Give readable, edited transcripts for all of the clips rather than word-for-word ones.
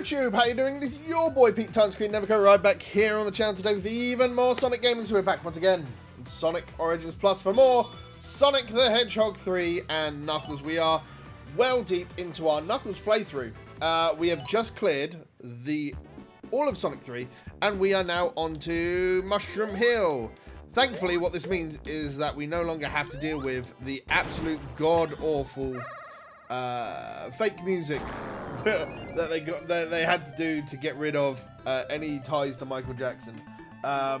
YouTube, how you doing? This is your boy Pete Timescreen Neverco, right back here on the channel today with even more Sonic gaming. So we're back once again in Sonic Origins Plus for more Sonic the Hedgehog 3 and Knuckles. We are well deep into our Knuckles playthrough. We have just cleared all of Sonic 3 and we are now on to Mushroom Hill. Thankfully, what this means is that we no longer have to deal with the absolute god-awful fake music that they had to do to get rid of any ties to Michael Jackson. But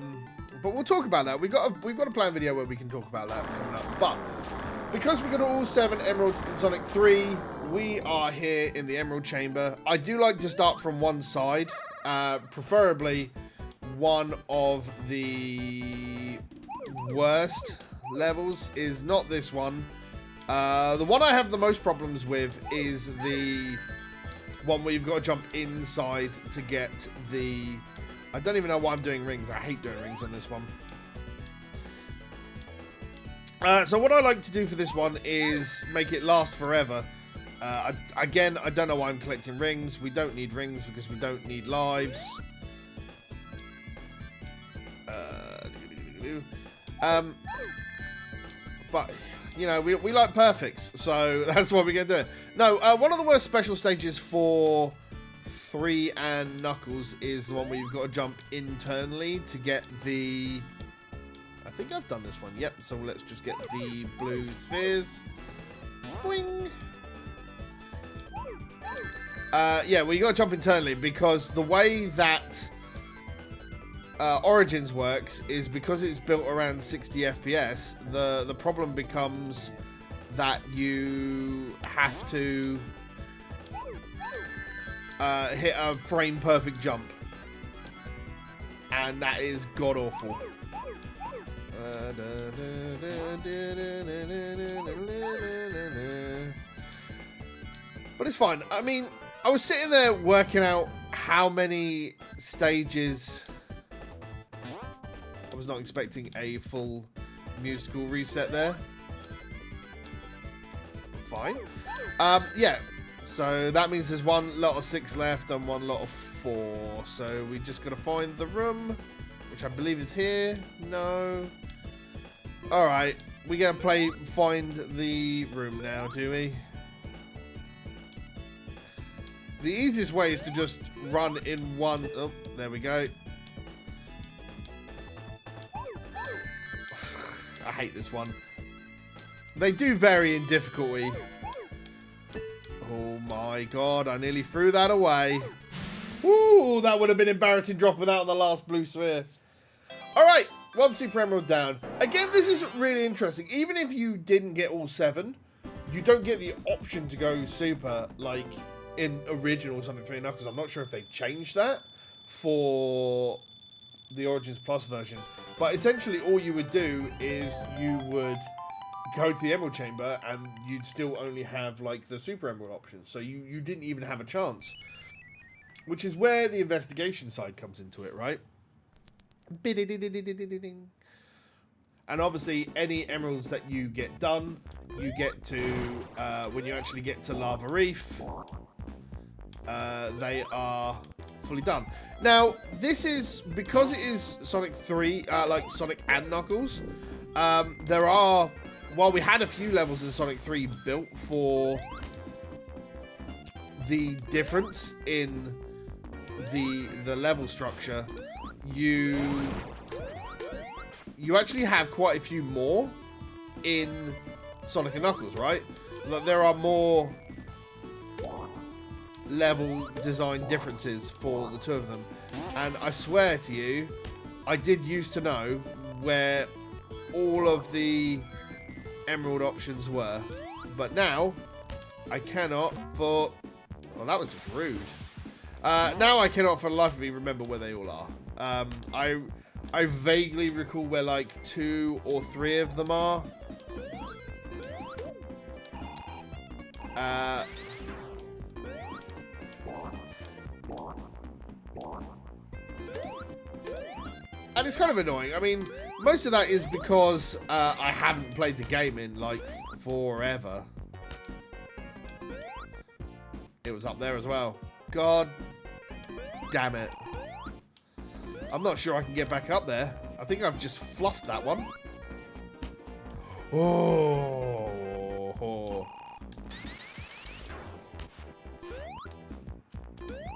we'll talk about that. We've got a planned video where we can talk about that coming up. But because we got all 7 emeralds in Sonic 3, we are here in the Emerald Chamber. I do like to start from one side, preferably one of the worst levels is not this one. The one I have the most problems with is the one where you've got to jump inside to get the... I don't even know why I'm doing rings. I hate doing rings on this one. So what I like to do for this one is make it last forever. Again, I don't know why I'm collecting rings. We don't need rings because we don't need lives. But... you know, we like perfects, so that's why we're going to do it. No, one of the worst special stages for 3 and Knuckles is the one where you've got to jump internally to get the... I think I've done this one. Yep, so let's just get the blue spheres. Boing! Yeah, well, you got to jump internally because the way that... Origins works is because it's built around 60 FPS, the problem becomes that you have to hit a frame perfect jump, and that is god awful. But it's fine. I mean, I was sitting there working out how many stages. I was not expecting a full musical reset there. Fine. Yeah. So that means there's one lot of 6 left and one lot of 4. So we just got to find the room, which I believe is here. No. All right. We got to find the room now, do we? The easiest way is to just run in one. Oh, there we go. I hate this one. They do vary in difficulty. Oh my god, I nearly threw that away. Ooh, that would have been embarrassing dropping that on the last blue sphere. Alright, 1 Super Emerald down. Again, this is really interesting. Even if you didn't get all 7, you don't get the option to go Super like in original Sonic 3 Knuckles. I'm not sure if they changed that for the Origins Plus version. But essentially all you would do is you would go to the Emerald Chamber and you'd still only have like the Super Emerald option. So you didn't even have a chance. Which is where the investigation side comes into it, right? And obviously any emeralds that you get done, you get to, when you actually get to Lava Reef, they are fully done. Now, this is, because it is Sonic 3, like Sonic and Knuckles, there are, while we had a few levels in Sonic 3 built for the difference in the level structure, you actually have quite a few more in Sonic and Knuckles, right? Like, there are more level design differences for the 2 of them, and I swear to you, I did used to know where all of the emerald options were, but now I cannot for... well, that was just rude. Now I cannot for the life of me remember where they all are. I vaguely recall where like 2 or 3 of them are. And it's kind of annoying. I mean, most of that is because I haven't played the game in, like, forever. It was up there as well. God damn it. I'm not sure I can get back up there. I think I've just fluffed that one. Oh.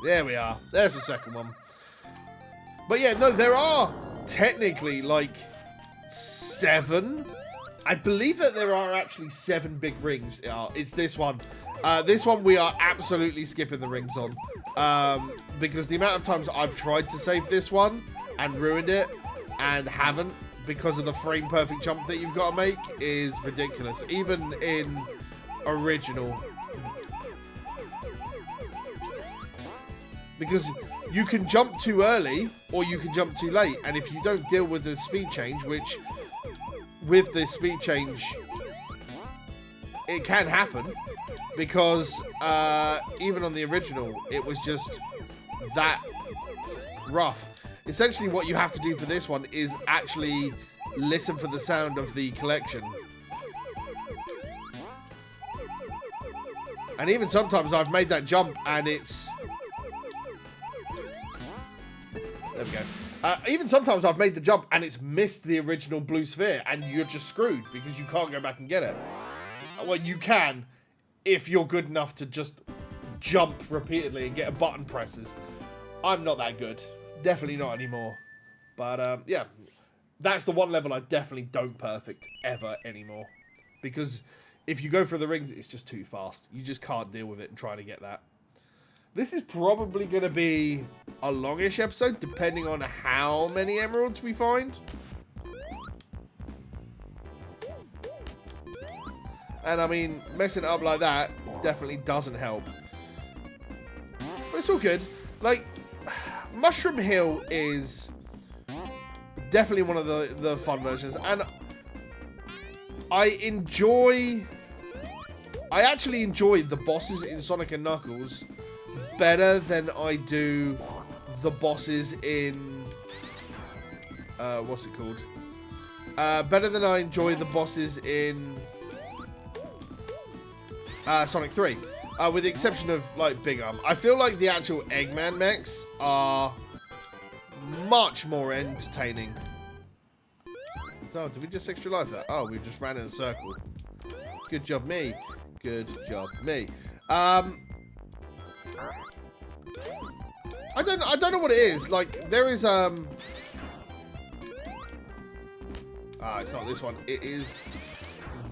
There we are. There's the second one. But yeah, no, there are technically like 7. I believe that there are actually 7 big rings. It's this one. This one we are absolutely skipping the rings on. Because the amount of times I've tried to save this one and ruined it and haven't because of the frame perfect jump that you've got to make is ridiculous. Even in original. Because you can jump too early or you can jump too late. And if you don't deal with the speed change, which with the speed change, it can happen. Because even on the original, it was just that rough. Essentially, what you have to do for this one is actually listen for the sound of the collection. And even sometimes I've made that jump and it's... There we go. Even sometimes I've made the jump and it's missed the original blue sphere and you're just screwed because you can't go back and get it. Well, you can if you're good enough to just jump repeatedly and get button presses. I'm not that good. Definitely not anymore. But, yeah. That's the one level I definitely don't perfect ever anymore. Because if you go for the rings, it's just too fast. You just can't deal with it and try to get that. This is probably going to be a longish episode, depending on how many emeralds we find. And, I mean, messing it up like that definitely doesn't help. But it's all good. Like, Mushroom Hill is definitely one of the fun versions. And I actually enjoy the bosses in Sonic and Knuckles better than I do the bosses in... what's it called? Better than I enjoy the bosses in... Sonic 3. With the exception of, like, Big Arm. I feel like the actual Eggman mechs are much more entertaining. Oh, did we just extra life that? Oh, we just ran in a circle. Good job, me. Good job, me. I don't know what it is. Like, there is, it's not this one. It is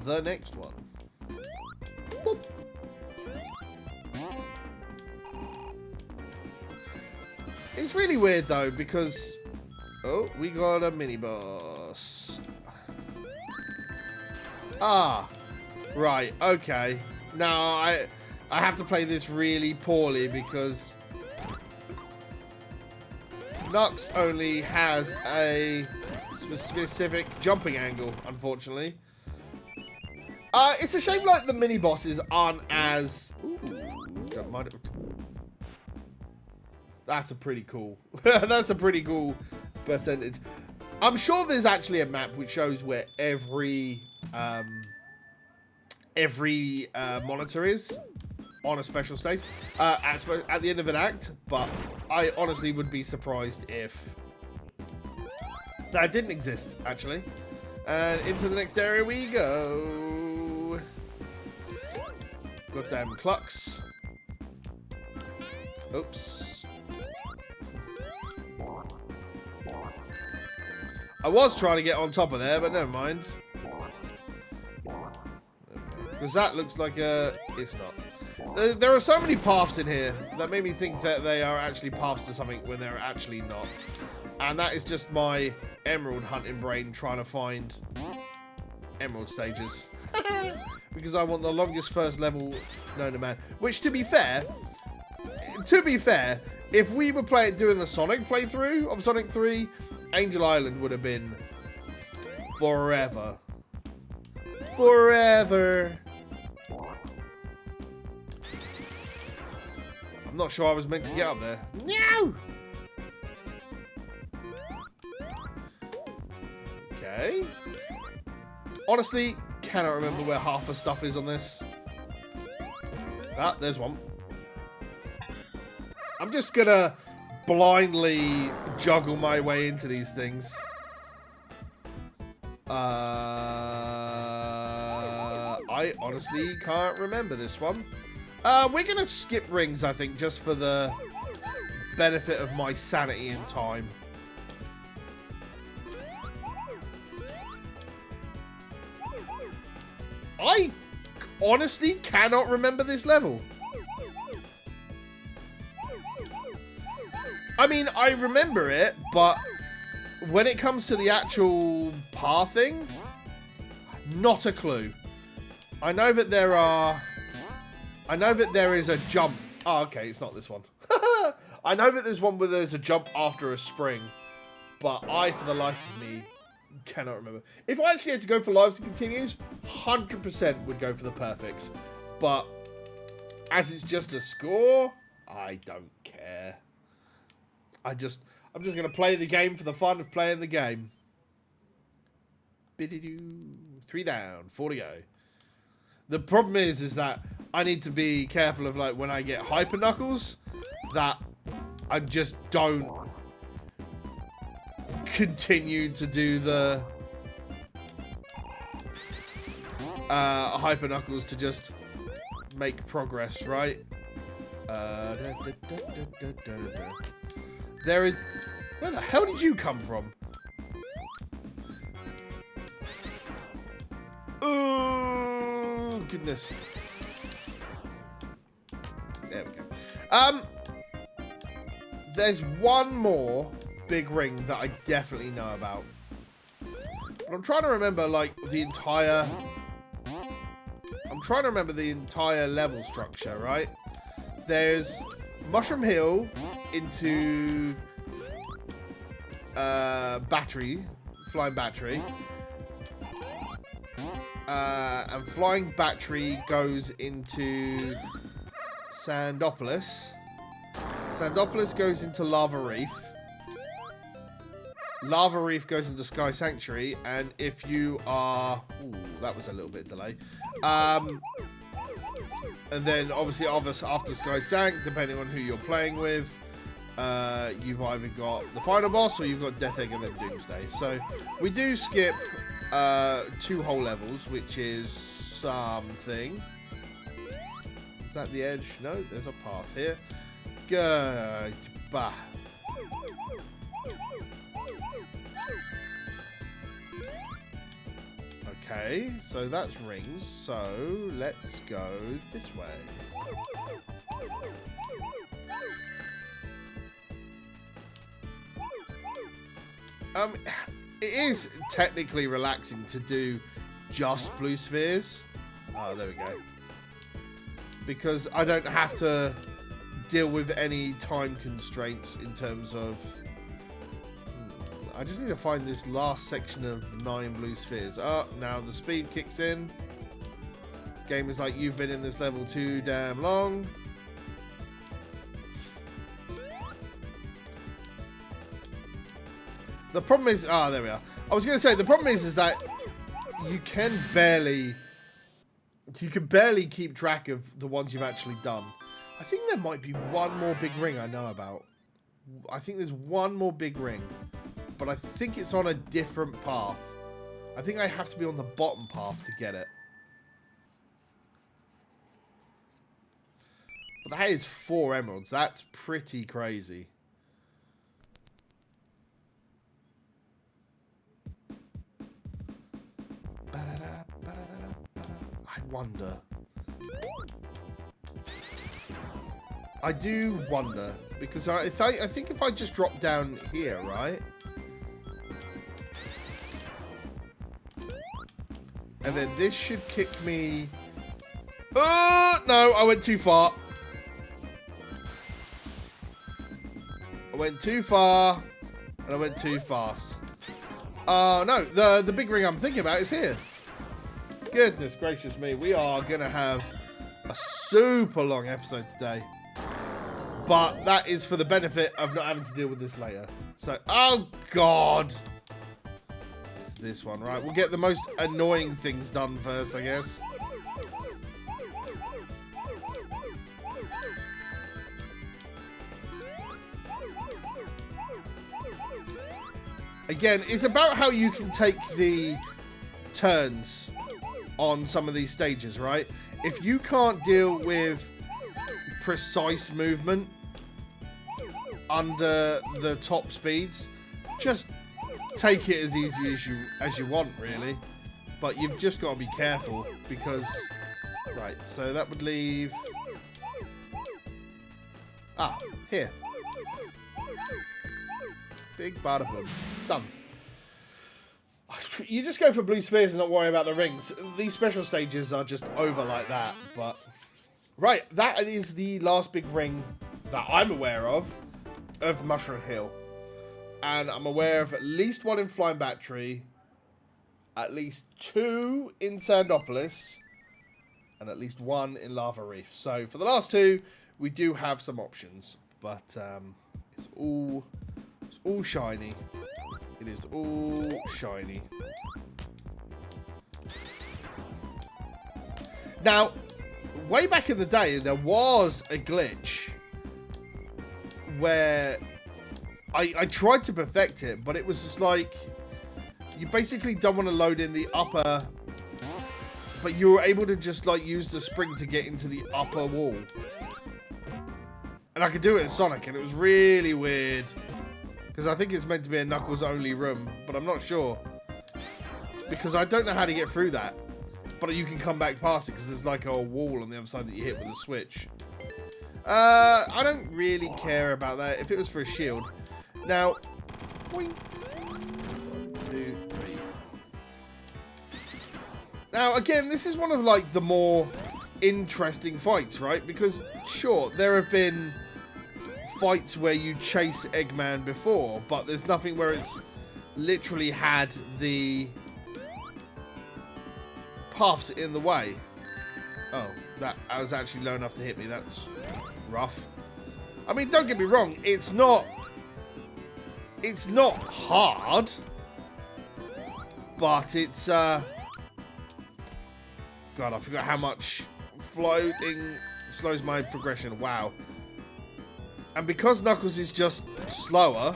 the next one. Boop. It's really weird though because we got a mini boss. Right, okay. Now I have to play this really poorly because Nux only has a specific jumping angle, unfortunately. It's a shame like the mini bosses aren't as... Don't mind it. That's a pretty cool... That's a pretty cool percentage. I'm sure there's actually a map which shows where every monitor is on a special stage at the end of an act, but I honestly would be surprised if that didn't exist, actually. And into the next area we go. Goddamn clucks. Oops. I was trying to get on top of there, but never mind. Because that looks like a... It's not. There are so many paths in here that made me think that they are actually paths to something when they're actually not. And that is just my emerald hunting brain trying to find emerald stages. Because I want the longest first level known to man. Which, to be fair, if we were doing the Sonic playthrough of Sonic 3, Angel Island would have been forever. Forever. I'm not sure I was meant to get up there. No! Okay. Honestly, cannot remember where half the stuff is on this. Ah, there's one. I'm just gonna blindly juggle my way into these things. I honestly can't remember this one. We're going to skip rings, I think, just for the benefit of my sanity and time. I honestly cannot remember this level. I mean, I remember it, but when it comes to the actual pathing, not a clue. I know that there is a jump. Oh, okay, it's not this one. I know that there's one where there's a jump after a spring, but I, for the life of me, cannot remember. If I actually had to go for lives and continues, 100% would go for the perfects. But as it's just a score, I don't care. I'm just going to play the game for the fun of playing the game. 3 down, 4 to go. The problem is that I need to be careful of, like, when I get Hyper Knuckles, that I just don't continue to do the Hyper Knuckles to just make progress, right? There is... Where the hell did you come from? Oh, goodness. There we go. There's one more big ring that I definitely know about. But I'm trying to remember, like, the entire... I'm trying to remember the entire level structure, right? There's Mushroom Hill into... Battery. Flying Battery. And Flying Battery goes into Sandopolis. Sandopolis goes into Lava Reef. Lava Reef goes into Sky Sanctuary. And if you are... Ooh, that was a little bit delay. And then, obviously, after Sky Sank, depending on who you're playing with, you've either got the final boss or you've got Death Egg and then Doomsday. So, we do skip 2 whole levels, which is something. Is that the edge? No, there's a path here. Good. Bah. Okay, so that's rings. So let's go this way. It is technically relaxing to do just blue spheres. Oh, there we go. Because I don't have to deal with any time constraints in terms of... I just need to find this last section of 9 blue spheres. Oh, now the speed kicks in. Game is like, you've been in this level too damn long. The problem is... Ah, there we are. I was going to say, the problem is that you can barely keep track of the ones you've actually done. I think there might be one more big ring I know about. I think there's one more big ring. But I think it's on a different path. I think I have to be on the bottom path to get it. But that is 4 emeralds. That's pretty crazy. I wonder. I do wonder. Because I think if I just drop down here, right? And then this should kick me... Oh, no, I went too far. I went too far. And I went too fast. No, the big ring I'm thinking about is here. Goodness gracious me. We are going to have a super long episode today. But that is for the benefit of not having to deal with this later. So, oh, God. This one, right? We'll get the most annoying things done first, I guess. Again, it's about how you can take the turns on some of these stages, right? If you can't deal with precise movement under the top speeds, just take it as easy as you want, really. But you've just got to be careful because... Right, so that would leave... Ah, here. Big bada boom. Done. You just go for blue spheres and not worry about the rings. These special stages are just over like that, but... Right, that is the last big ring that I'm aware of Mushroom Hill. And I'm aware of at least one in Flying Battery, at least 2 in Sandopolis, and at least 1 in Lava Reef. So for the last 2, we do have some options, but it's all shiny. It is all shiny. Now, way back in the day, there was a glitch where I tried to perfect it, but it was just like, you basically don't want to load in the upper, but you were able to just like use the spring to get into the upper wall. And I could do it in Sonic, and it was really weird. Because I think it's meant to be a Knuckles only room, but I'm not sure. Because I don't know how to get through that. But you can come back past it, because there's like a wall on the other side that you hit with a switch. I don't really care about that. If it was for a shield. Now, 1, 2, 3. Now, again, this is one of like the more interesting fights, right? Because, sure, there have been fights where you chase Eggman before, but there's nothing where it's literally had the paths in the way. Oh, that was actually low enough to hit me. That's rough. I mean, don't get me wrong, it's not hard, but it's God, I forgot how much floating slows my progression. Wow. And because Knuckles is just slower,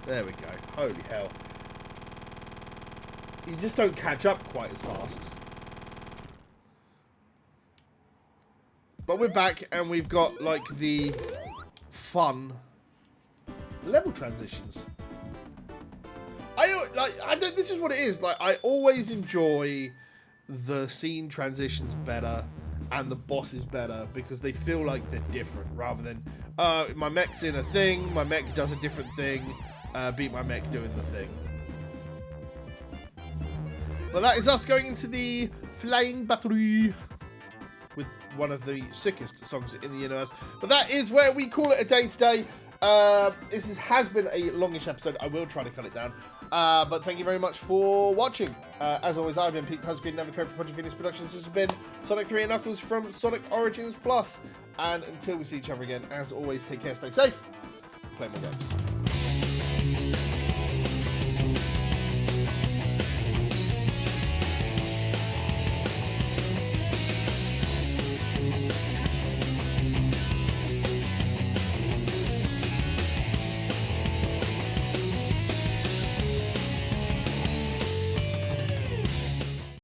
there we go. Holy hell. You just don't catch up quite as fast. But we're back, and we've got, like, the fun level transitions. This is what it is. Like, I always enjoy the scene transitions better and the bosses better because they feel like they're different rather than, my mech's in a thing, my mech does a different thing, beat my mech doing the thing. But that is us going into the Flying Battery with one of the sickest songs in the universe. But that is where we call it a day today. This has been a longish episode. I will try to cut it down. But thank you very much for watching. As always, I've been Pete Tusgreen, never code for Project Venus Productions. This has been Sonic 3 and Knuckles from Sonic Origins Plus. And until we see each other again, as always, take care, stay safe, play more games.